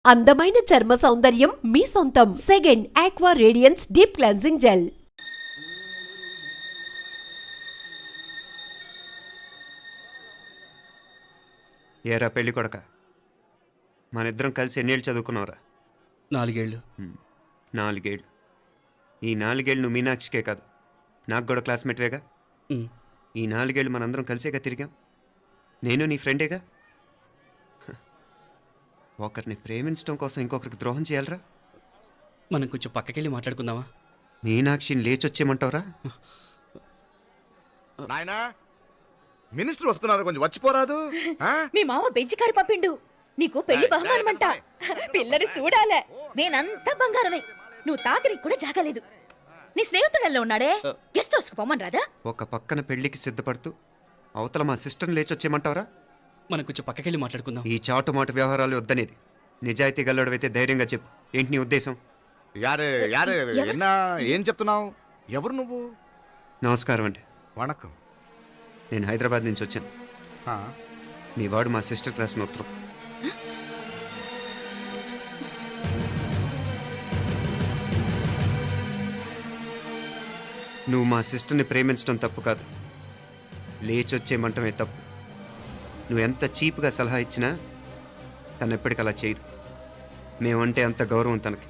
అందమైన చర్మ సౌందర్యం మీ సొంతం. Second aqua radiance deep cleansing gel. ఏరా పెళ్ళి కొడక, మనిద్దరం కలిసి ఎన్నేళ్ళు చదువుకున్నావురా? 4 ఏళ్ళు. 4 ఏళ్ళు. ఈ 4 ఏళ్ళు నువ్వు మీనాక్షికే కాదు, నాకు కూడా క్లాస్మేట్వేగా. ఈ 4 ఏళ్ళు మనందరం కలిసేగా తిరిగాం. నేను నీ ఫ్రెండేగా. ఒకరిని ప్రేమించడం కోసం ఇంకొకరికి ద్రోహం చేయాలరా? మనం కొంచెం పక్కకెళ్ళి మాట్లాడుకుందామా? మీనాక్షిని లేచొచ్చేయమంటావురా? నాయనా, మినిస్టర్ వస్తున్నారు, కొంచెం వచ్చిపోరాదు. మీ మామ బెంచికారు పంపిండు. నీకు పెళ్లి బహుమానమంట. పిల్లని చూడాలే. నేనంతా బంగారమే. నువ్వు తాకరికి కూడా జాగలేదు. నీ స్నేహితుడల్లో ఉన్నాడే, గెస్ట్ హౌస్ కు పొమ్మని రాదా? ఒక పక్కన పెళ్లికి సిద్ధపడుతూ అవతల మా సిస్టర్ని లేచొచ్చేయమంటావరా? మనం కొంచెం పక్కకెళ్ళి మాట్లాడుకుందాం. ఈ చాటుమాటు వ్యవహారాలు వద్దనేది. నిజాయితీ గల్లడవైతే ధైర్యంగా చెప్పు, ఏంటి నీ ఉద్దేశం? యారే యారే ఎన్నా ఏం చెప్తున్నావు? ఎవరు నువ్వు? నమస్కారం అండి, వణకం. నేను హైదరాబాద్ నుంచి వచ్చాను. మీ వాడు మా సిస్టర్ రాసిన ఉత్తరం. నువ్వు మా సిస్టర్ని ప్రేమించడం తప్పు కాదు, లేచొచ్చేయమంటమే తప్పు. నువ్వు ఎంత చీప్గా సలహా ఇచ్చినా తను ఎప్పటికీ అలా చేయదు. మేమంటే అంత గౌరవం తనకి,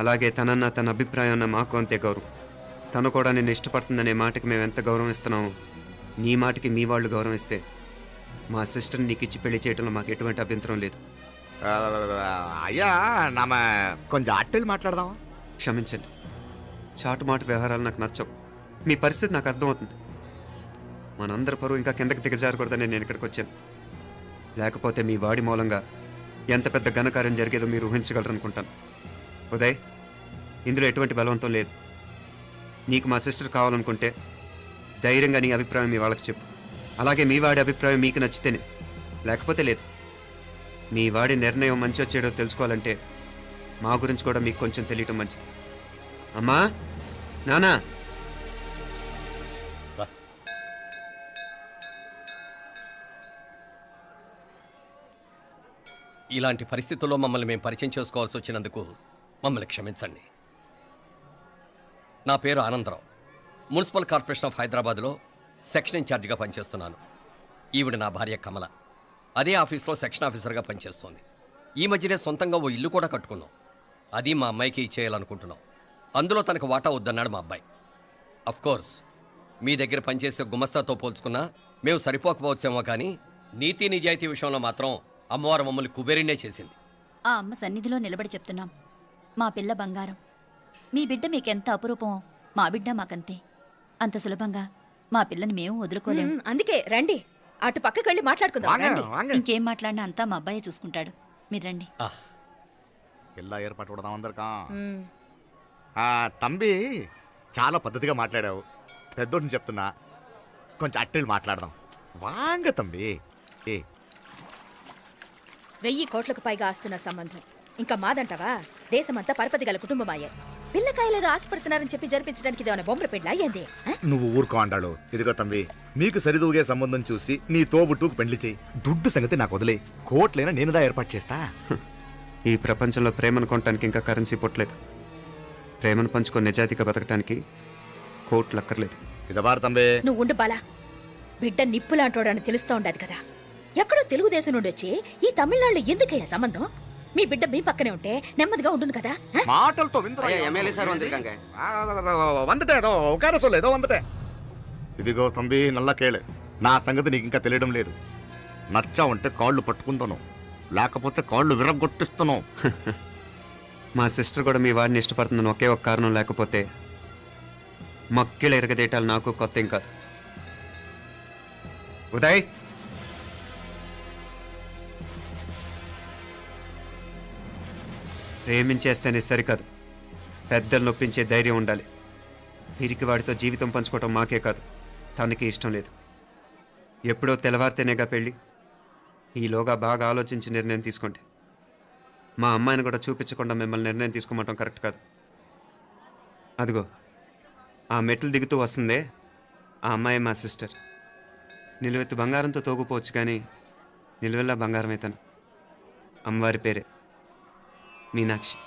అలాగే తనన్న తన అభిప్రాయం అన్న మాకు అంతే గౌరవం. తను కూడా నిన్ను ఇష్టపడుతుందనే మాటకి మేము ఎంత గౌరవం ఇస్తున్నామో, నీ మాటకి మీ వాళ్ళు గౌరవం ఇస్తే మా సిస్టర్ని నీకు ఇచ్చి పెళ్లి చేయడంలో మాకు ఎటువంటి అభ్యంతరం లేదు. అయ్యా నామ కొంచెం అట్టెళ్ళి మాట్లాడదామా? క్షమించండి, చాటుమాటు వ్యవహారాలు నాకు నచ్చవు. మీ పరిస్థితి నాకు అర్థమవుతుంది. మనందరి పరువు ఇంకా కిందకి దిగజారకూడదని నేను ఇక్కడికి వచ్చాను. లేకపోతే మీ వాడి మూలంగా ఎంత పెద్ద ఘనకార్యం జరిగేదో మీరు ఊహించగలరు అనుకుంటాను. ఉదయ్, ఇందులో ఎటువంటి బలవంతం లేదు. నీకు మా సిస్టర్ కావాలనుకుంటే ధైర్యంగా నీ అభిప్రాయం మీ వాళ్ళకి చెప్పు. అలాగే మీ వాడి అభిప్రాయం మీకు నచ్చితేనే, లేకపోతే లేదు. మీ వాడి నిర్ణయం మంచి వచ్చేడో తెలుసుకోవాలంటే మా గురించి కూడా మీకు కొంచెం తెలియటం మంచిది. అమ్మా, నానా, ఇలాంటి పరిస్థితుల్లో మమ్మల్ని మేము పరిచయం చేసుకోవాల్సి వచ్చినందుకు మమ్మల్ని క్షమించండి. నా పేరు ఆనందరావు. మున్సిపల్ కార్పొరేషన్ ఆఫ్ హైదరాబాద్లో సెక్షన్ ఇన్ఛార్జిగా పనిచేస్తున్నాను. ఈవిడ నా భార్య కమల. అదే ఆఫీస్లో సెక్షన్ ఆఫీసర్గా పనిచేస్తోంది. ఈ మధ్యనే సొంతంగా ఓ ఇల్లు కూడా కట్టుకున్నాం. అది మా అమ్మాయికి ఇచ్చేయాలనుకుంటున్నాం. అందులో తనకు వాటా వద్దన్నాడు మా అబ్బాయి. అఫ్కోర్స్ మీ దగ్గర పనిచేసే గుమస్తాతో పోల్చుకున్నా మేము సరిపోకపోవచ్చేమో, కానీ నీతి నిజాయితీ విషయంలో మాత్రం అమ్మవారు మమ్మల్ని కుబేరినే చేసింది. ఆ అమ్మ సన్నిధిలో నిలబడి చెప్తున్నాం, మా పిల్ల బంగారం. మీ బిడ్డ మీకెంత అపురూపమో మా బిడ్డ మాకంతే. అంత సులభంగా మా పిల్లని మేము వదులుకోలేము. అందుకే రండి, అటు పక్కకి వెళ్ళి మాట్లాడుకుందాం. రండి. ఇంకేం మాట్లాడినా అంతా మా అబ్బాయే చూసుకుంటాడు. మీరు రండి. ఎలా ఏర్పాటు కొడదాం అందరికా? తంబి, చాలా పద్ధతిగా మాట్లాడావు. పెద్దోడిని చెప్తున్నా, కొంచెం అట్టెళ్ళి మాట్లాడదాం. వాంగ తంబి. 1000 కోట్లకు పైగా ఆస్తున్న సంబంధం ఇంకా మాదంటావా? దేశమంతా పరపతి గల కుటుంబమాయే. పిల్లకాయలేదో ఆశపడుతున్నారని చెప్పి జరిపించడానికి ఇదేమన్నా బొమ్మర పెళ్ళి అయ్యింది? నువ్వు ఊరుకో అండాడు. ఇదిగో తంబి, మీకు సరిదూగే సంబంధం చూసి నీ తోబుట్టుకు పెళ్లి చేయి. దుడ్డు సంగతి నాకు వదిలే. కోట్లైనా నేనుదా ఏర్పాటు చేస్తా. ఈ ప్రపంచంలో ప్రేమను కొనటానికి ఇంకా కరెన్సీ పుట్టలేదు. ప్రేమను పంచుకొని నిజాయితీగా బతకటానికి కోట్లు అక్కర్లేదు. ఇదబారు తంబి. నువ్వు ఉండు బాలా. బిడ్డ నిప్పులాంటోడని తెలుస్తూ ఉండదు కదా. ఎక్కడో తెలుగుదేశం నుండి వచ్చి ఈ తమిళనాడులో ఎందుకయ్యా సంబంధం? మీ బిడ్డ మీ పక్కనే ఉంటే నెమ్మదిగా ఉండును కదా. మాటలతో ఇదిగో తంబి, నల్ల కేళే. నా సంగతి నీకు ఇంకా తెలియడం లేదు. నచ్చా ఉంటే కాళ్ళు పట్టుకుంటాను, లేకపోతే కాళ్ళు విరగొట్టిస్తాను. మా సిస్టర్ కూడా మీ వాడిని ఇష్టపడుతుందని ఒకే ఒక కారణం లేకపోతే మక్కిళ్ళ ఎరగదేటాలు నాకు కొత్త ఏం కాదు. ఉదయ్, ప్రేమించేస్తేనే సరికాదు, పెద్దలు నొప్పించే ధైర్యం ఉండాలి. పిరికి వాడితో జీవితం పంచుకోవటం మాకే కాదు, తనకి ఇష్టం లేదు. ఎప్పుడో తెల్లవారితేనేగా పెళ్ళి. ఈలోగా బాగా ఆలోచించి నిర్ణయం తీసుకోండి. మా అమ్మాయిని కూడా చూపించకుండా మిమ్మల్ని నిర్ణయం తీసుకోమంటాం కరెక్ట్ కాదు. అదిగో ఆ మెట్లు దిగుతూ వస్తుందే, ఆ అమ్మాయి మా సిస్టర్. నిలువెత్తు బంగారంతో తోగుపోవచ్చు, కానీ నిలువెల్లా బంగారం అవుతాను. అమ్మవారి పేరే మీనాక్షి.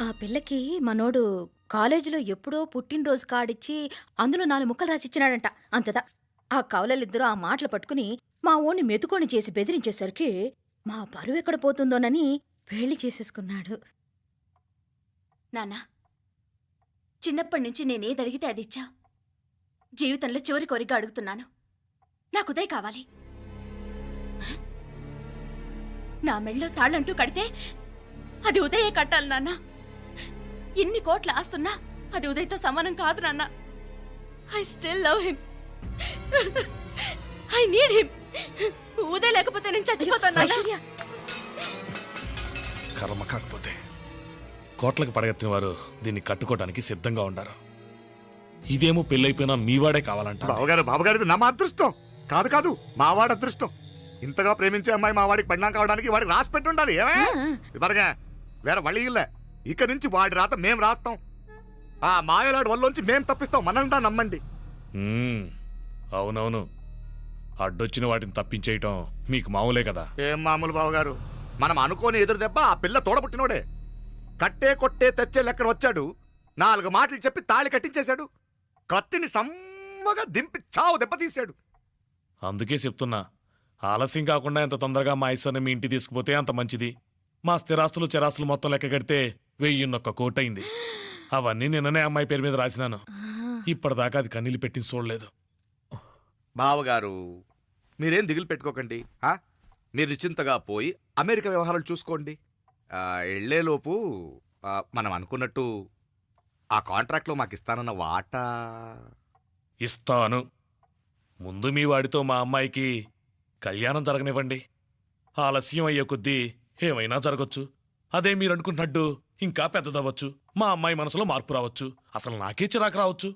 ఆ పిల్లకి మనోడు కాలేజీలో ఎప్పుడో పుట్టినరోజు కార్డిచ్చి అందులో 4 ముక్కలు రాసిచ్చినాడంట. అంతదా ఆ కవలలిద్దరూ ఆ మాటలు పట్టుకుని మా ఓణ్ణి మెతుకొని చేసి బెదిరించేసరికి మా పరువు ఎక్కడ పోతుందోనని పెళ్లి చేసేసుకున్నాడు. నాన్న, చిన్నప్పటి నుంచి నేనేదడిగితే అది ఇచ్చా. జీవితంలో చివరి కోరిక అడుగుతున్నాను. నాకు ఉదయ్ కావాలి. నా మెళ్ళో తాళ్ళంటూ కడితే అది ఉదయే కట్టాలి నాన్న. ఎన్ని కోట్ల ఆస్తున్నా అది ఉదయ్తో సమానం కాదు నాన్న. I still love him. I need him. Uday లేకపోతే నేను చచ్చిపోతాను నాన్న. ఐశ్వర్య, కర్మ కాకపోతే కోట్లకు పడగెత్తిన వారు దీన్ని కట్టుకోవడానికి సిద్ధంగా ఉండారు. ఇదేమో పెళ్ళైపోయినా మీవాడే కావాలంట. బావగారు ఇది నా మా అదృష్టం కాదు కాదు మావాడి అదృష్టం. ఇంతగా ప్రేమించే అమ్మాయి మా వాడికి పెళ్ళాం కావడానికి వాడికి రాసి పెట్టుండాలి. ఏమే ఇవరగా వేరే వళ్ళి ఇల్లే. ఇక నుంచి వాడి రాత మేం రాస్తాం. ఆ మాయలాడు వల్లోంచి మేం తప్పిస్తాం. మనంటా నమ్మండి. అవునవును, అడ్డొచ్చిన వాటిని తప్పించేయటం మీకు మామూలే కదా. ఏం మామూలు బావగారు, మనం అనుకోని ఎదురు దెబ్బ ఆ పిల్ల తోడబుట్టినోడే. కట్టే కొట్టే తెచ్చే లెక్కన వచ్చాడు. 4 మాటలు చెప్పి తాళి కట్టించేశాడు. కత్తిని సమ్మగా దింపి చావు దెబ్బతీశాడు. అందుకే చెప్తున్నా, ఆలస్యం కాకుండా ఎంత తొందరగా మా ఐశ్వర్యం మీ ఇంటికి తీసుకుపోతే అంత మంచిది. మా స్థిరాస్తులు చిరాస్తులు మొత్తం లెక్క కడితే 1001 కోటయింది. అవన్నీ నిన్ననే అమ్మాయి పేరు మీద రాసినాను. ఇప్పటిదాకా అది కన్నీళ్ళు పెట్టి చూడలేదు. బావగారు మీరేం దిగులు పెట్టుకోకండి. మీరు నిశ్చింతగా పోయి అమెరికా వ్యవహారాలు చూసుకోండి. వెళ్లేలోపు మనం అనుకున్నట్టు ఆ కాంట్రాక్ట్లో మాకు ఇస్తానన్న వాటా ఇస్తాను. ముందు మీ వాడితో మా అమ్మాయికి కళ్యాణం జరగనివ్వండి. ఆలస్యం అయ్యే కొద్దీ ఏమైనా జరగచ్చు. అదే మీరు అనుకుంటున్నట్టు ఇంకా పెద్దదవ్వచ్చు. మా అమ్మాయి మనసులో మార్పు రావచ్చు. అసలు నాకే చిరాకు రావచ్చు.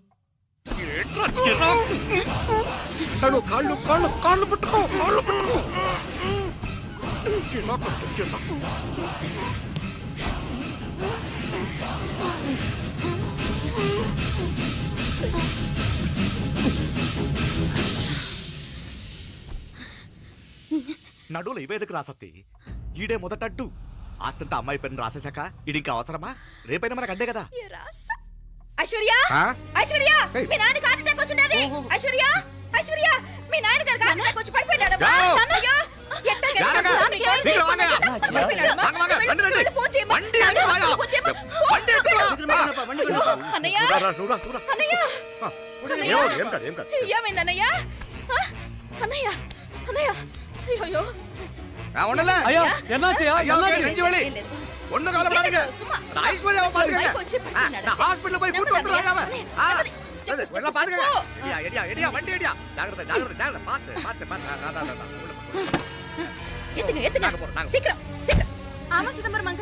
నడువులు ఇవేదకు రాసత్తి. ఈడే మొదటడ్డు. ఆస్తంతా అమ్మాయి పేరుని రాసేశాక ఈడింకా అవసరమా? రేపైనా మనకు అండే కదా. ఐశ్వర్య, ఐశ్వర్య, మీ నాన్న హార్ట్ అటాక్ వచ్చినది. ఐశ్వర్య, ఐశ్వర్య, మీ నాన్న గారు హార్ట్ అటాక్ వచ్చి పడిపోయాడు. అన్నయ్య, ఏమైందన్నయ్య? అన్నయ్య, అన్నయ్య, అయ్యో హాస్పిటల్ పోయి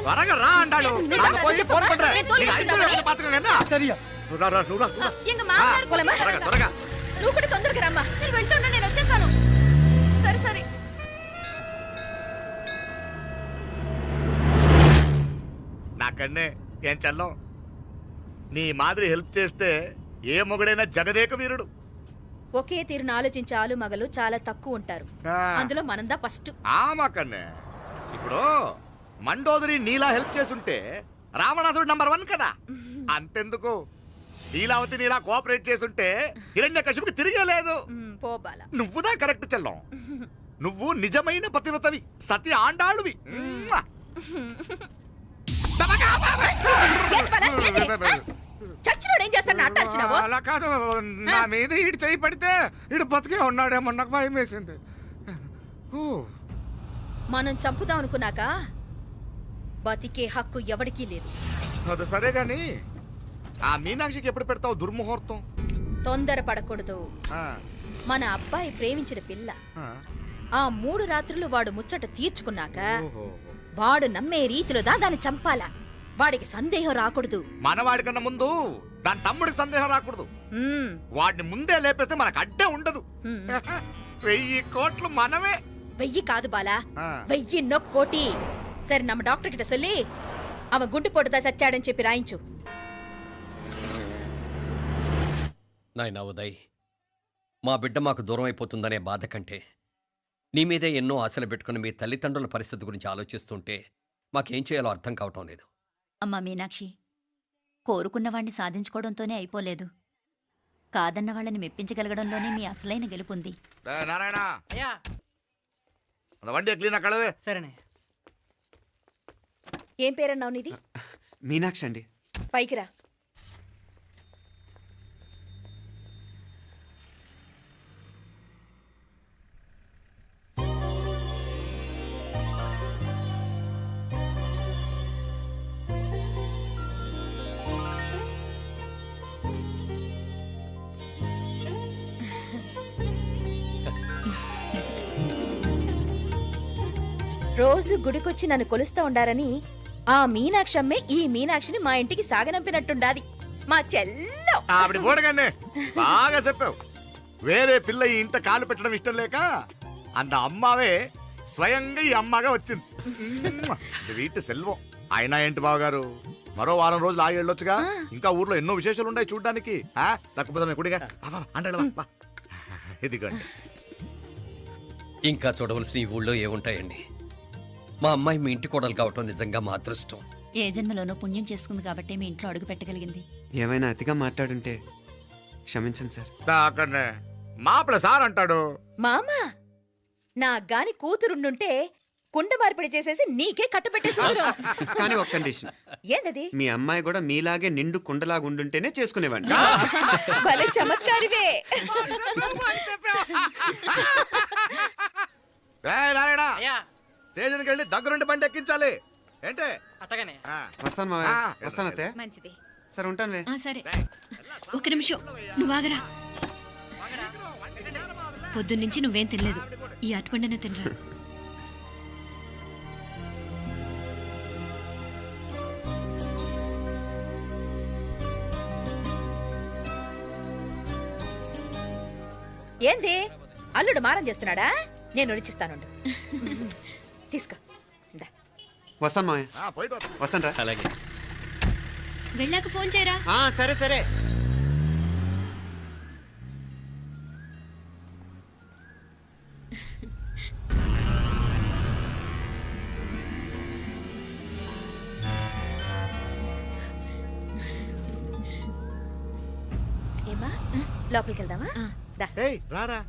త్వరగా రా అంటాడు. త్వరగా నువ్వు కూడా తొందరగా రమ్మా. నేను వెళ్తున్నా, నేను వచ్చేస్తాను. సరే సరే. నాకన్నే ఏం చల్లం. నీ మాదిరి హెల్ప్ చేస్తే ఏ మొగుడైనా జగదేక వీరుడు. ఒకే తీరును ఆలోచించే ఆలు మగలు చాలా తక్కువ ఉంటారు. అందులో మనందా ఫస్ట్. మాకన్నే ఇప్పుడు మండోదరి నీలా హెల్ప్ చేసుంటే రావణాసుడు నంబర్ 1 కదా. అంతెందుకు, లీలావతి నీలా కోఆపరేట్ చేసుంటే హిరణ్యకశిపుకి తిరిగే లేదు. పోబాల, నువ్వుదా కరెక్ట్ చెల్లం. నువ్వు నిజమైన పతివ్రతవి, సతి ఆండాళువి. చచ్చినోడు ఏం చేస్తాడు? అట్టార్చినావు. అలా కాదు, నా మీద ఈడు చేయి పడితే ఈడు బతికే ఉన్నాడేమో నాకు భయం వేసింది. మనం చంపుదాం అనుకున్నాక బతికే హక్కు ఎవరికీ లేదు. అది సరే గాని ఆ మీనాక్షికి ఎప్పుడు పెడతావు దుర్ముహూర్తం? తొందరపడకూడదు. ఆ, మన అబ్బాయి ప్రేమించిన పిల్ల ఆ. ఆ 3 రాత్రులు వాడు ముచ్చట తీర్చుకున్నాక ఓహో. వాడు నమ్మే రీతిలో దాన్ని చంపాలా. వాడికి సందేహం రాకూడదు. మనవాడి కన్నా ముందు దాని తమ్ముడికి సందేహం రాకూడదు. మ్మ్. వాడిని ముందే లేపేస్తే మనకు అడ్డే ఉండదు. మ్మ్. 1000 కోట్లు మనమే. 1000 కాదు బాలా, ఆ. 1000 కోటి. సరే நம்ம డాక్టర్ కిட்ட சொல்லி அவன் గుండు పొట్టుదా చచ్చాడని చెప్పి రాయించు. నాయనా ఉదయ్, మా బిడ్డ మాకు దూరం అయిపోతుందనే బాధ కంటే నీ మీదే ఎన్నో ఆశలు పెట్టుకుని మీ తల్లిదండ్రుల పరిస్థితి గురించి ఆలోచిస్తుంటే మాకేం చేయాలో అర్థం కావటం లేదు. అమ్మా మీనాక్షి, కోరుకున్నవాణ్ణి సాధించుకోవడంతోనే అయిపోలేదు. కాదన్న వాళ్ళని మెప్పించగలగడంలోనే మీ అసలైన గెలుపుంది. నారాయణ அந்த வண்டியை క్లీన్ కడవే. సరేనే. ఏం పేరన్నావు నీది? మీనాక్షి అండి. పైకి రా. రోజు గుడికొచ్చి నన్ను కొలుస్తా ఉండారని ఆ మీనాక్షమ్మే ఈ మీనాక్షిని మా ఇంటికి సాగనంపినట్టుండాది. మా చెల్లో. ఆవిడ పోడగానే బాగా చెప్పావు. వేరే పిల్ల ఈ ఇంట కాలు పెట్టడం ఇష్టం లేక అంత అమ్మావే స్వయంగా ఈ అమ్మగా వచ్చింది. వీటి సెల్వం. అయినా ఏంటి బావగారు, మరో వారం రోజులు ఆగి వెళ్ళొచ్చుగా. ఇంకా ఊర్లో ఎన్నో విశేషాలు ఉన్నాయి చూడ్డానికి. తక్కువ కుడిగా అంటే ఇదిగోండి. ఇంకా చూడవలసిన ఈ ఊళ్ళో ఏముంటాయండి? మా అమ్మాయి మీ ఇంటి కోడలు కావటం నిజంగా మా అదృష్టం. ఏ జన్మలోనో పుణ్యం చేసుకుంది కాబట్టి మీ ఇంట్లో అడుగు పెట్టగలిగింది. ఏమైనా అతిగా మాట్లాడుంటే క్షమించండి సార్. అక్కడనే మాపల సార్ అంటాడు. మామా, నా గాని కూతురుండుంటే కుండ మార్పిడి చేసేసి నీకే కట్టబెట్టేసి కానీ ఒక కండిషన్. ఏందది? మీ అమ్మాయి కూడా మీలాగే నిండు కుండలాగా ఉండుంటేనే చేసుకునేవాడిని. భలే చమత్కారివే. నారాయణ స్టేషన్కి వెళ్ళి దగ్గరుండి బండి ఎక్కించాలి. ఏంటే అట్టగానే. వస్తాను మావయ్య. వస్తాను అత్తే. మంచిది. సరే ఉంటాను. సరే, ఒక నిమిషం నువ్వు ఆగరా. పొద్దున్నుంచి నువ్వేం తినలేదు. ఈ అటుపండనే తినరా. ఏంది అల్లుడు మారం చేస్తున్నాడా? నేను ఒలిచిస్తాను. తీసుకో. ఇందా. వస్తాను మావయ్య. పోయిట్ వస్తాను రా. అలాగే. వెళ్ళాక ఫోన్ చేయరా. సరే సరే. ఏమా, లోపలికి వెళ్దామా? దా. ఏయ్ రారా.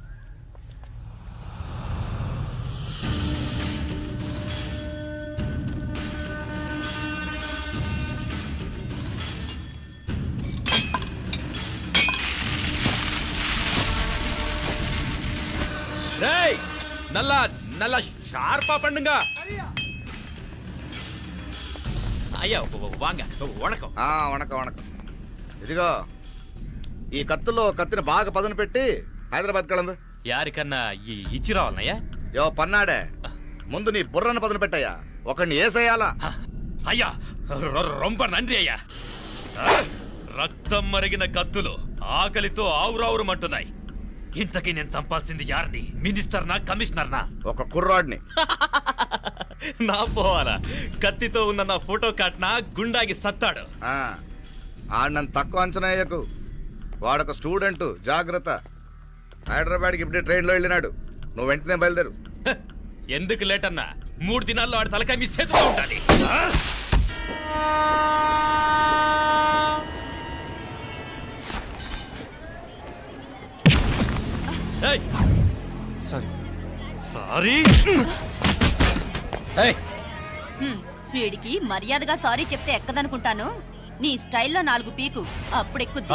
నల్ల నల్ల షార్పా పండుగ అయ్యా వాంగ వణకం. వణకం వణకం. ఇదిగో ఈ కత్తుల్లో కత్తిని బాగా పదును పెట్టి హైదరాబాద్ కళందు. యారికన్నా ఇచ్చి రావాలన్నయ్యా? యో పన్నాడే, ముందు నీ బుర్రను పదును పెట్టయ్యా. ఒకడిని ఏసేయాలా? అయ్యా రొంప నంది అయ్యా. రక్తం మరిగిన కత్తులు ఆకలితో ఆవురావురమంటున్నాయి. ఇంతకీ నేను చంపాల్సింది యారిని? మినిస్టర్నా కమిషనర్నా? ఒక కుర్రాడిని. నా పోవాలా? కత్తితో ఉన్న నా ఫోటో కాట్నా గుండాగి సత్తాడు. ఆడినంత తక్కువ అంచనా వేయకు. వాడొక స్టూడెంట్, జాగ్రత్త. హైదరాబాద్కి ఇప్పుడే ట్రైన్లో వెళ్ళినాడు. నువ్వు వెంటనే బయలుదేరు. ఎందుకు లేట్ అన్నా? 3 దినాల్లో ఆడి తలకాయ మీ చేతిలో ఉండాలి. సారీ. సారీ. వీడికి మర్యాదగా సారీ చెప్తే ఎక్కదనుకుంటాను. నీ స్టైల్లో 4 పీకు, అప్పుడు ఎక్కుద్ది.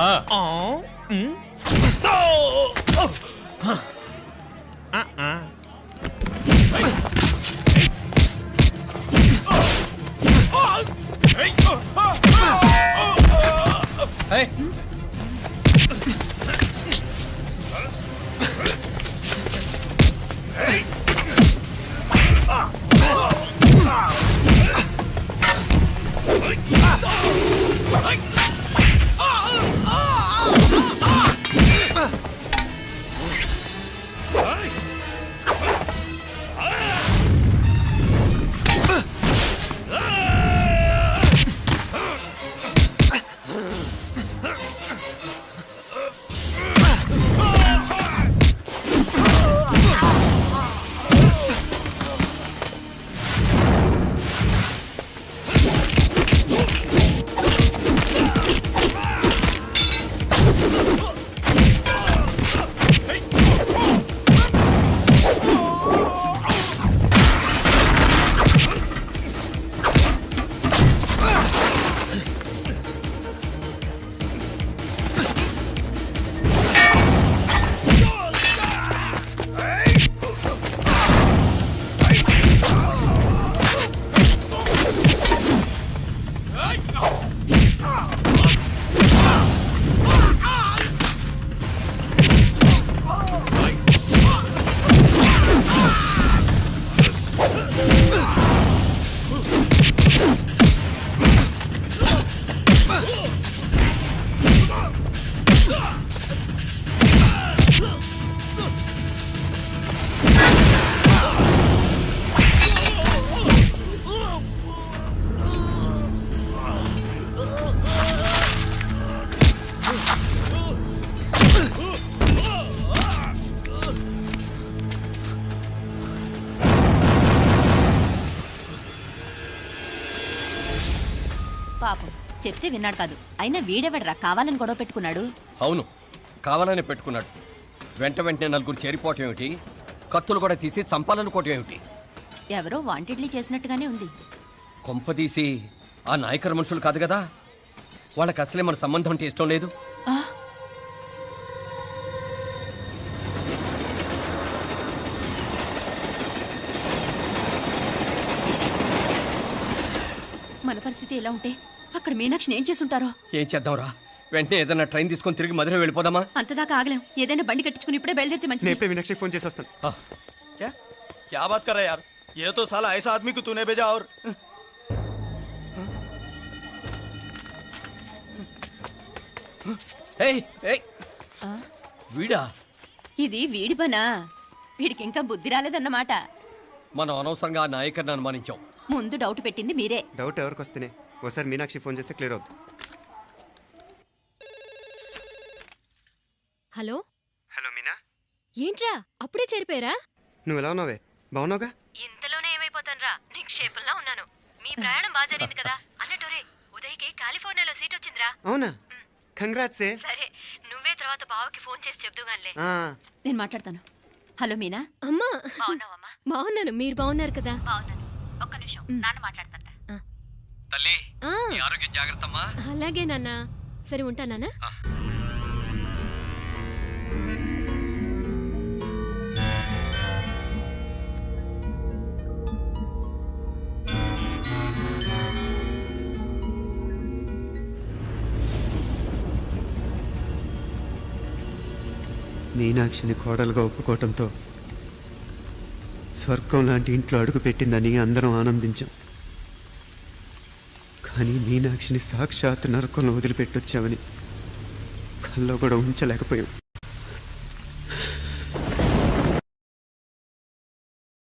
పాపం చెప్తే విన్నాడు కాదు. అయినా వీడెవడరా కావాలని గొడవ పెట్టుకున్నాడు? అవును, కావాలనే పెట్టుకున్నాడు. వెంటనే నలుగురు చేరిపోవటం ఏమిటి, కత్తులు కూడా తీసి చంపాలనుకోవటం ఏమిటి? ఎవరో వాంటెడ్లీ చేసినట్టుగానే ఉంది. కొంపదీసి ఆ నాయకర్ మనుషులు కాదు కదా? వాళ్ళకి అసలే మన సంబంధం అంటే ఇష్టం లేదు. ఆ, మన పరిస్థితి ఎలా ఉంటే అక్కడ మీనాక్షిని ఏం చేసుంటారో. ఏం చేద్దాంరా? వెంటనే ఏదైనా ట్రైన్ తీసుకొని తిరిగి మధుర వెళ్ళిపోదామా? అంతదాకా ఆగలేం. ఏదైనా బండి కట్టించుకుని ఇప్పుడే బయలుదేరితే నేను మంచిది. ఇప్పుడే మీనాక్షికి ఫోన్ చేసి వస్తాను. क्या बात कर रहा है यार? ये तो साला ऐसा आदमी को तूने भेजा और ఏయ్, ఏయ్, ఆ, వీడా? ఇది వీడి పనా? వీడికి ఇంకా బుద్ధి రాలేదన్నమాట. మనం అనవసరంగా ఆ నాయకర్ని అనుమానించాం. ముందు డౌట్ పెట్టింది మీరే. డౌట్ ఎవరికి వస్తేనే ఒకసారి మీనాక్షి ఫోన్ చేస్తే క్లియర్ అవుతుంది. హలో హలో మీనా, ఏంట్రా అప్పుడే చేరిపోయారా? నువ్వు ఎలా ఉన్నావే? బాగున్నావుగా? ఇంతలోనే ఏమైపోతానరా, నిక్షేపంలా ఉన్నాను. మీ ప్రయాణం బాగా జరిగింది కదా అన్నట్టురే. ఉదయ్కి కాలిఫోర్నియాలో సీట్ వచ్చిందిరా. అవునా? కంగ్రాట్స్. సరే నువ్వే తర్వాత బావకి ఫోన్ చేసి చెప్దుగానిలే. నేను మాట్లాడతాను. హలో మీనా, అమ్మా బాగున్నావమ్మా? బాగున్నాను, మీరు బాగున్నారు కదా? బాగున్నాను. ఒక్క నిమిషం, నాన్న మాట్లాడతాంట. తల్లి, ఆ, నీ ఆరోగ్యం జాగ్రత్తమ్మా. అలాగే నాన్న. సరే ఉంటానా? మీనాక్షిని కోడలుగా ఒప్పుకోవటంతో స్వర్గం లాంటి ఇంట్లో అడుగు పెట్టిందని అందరం ఆనందించాం. కానీ మీనాక్షిని సాక్షాత్ నరకంలో వదిలిపెట్టొచ్చామని కల్లో కూడా ఉంచలేకపోయాం.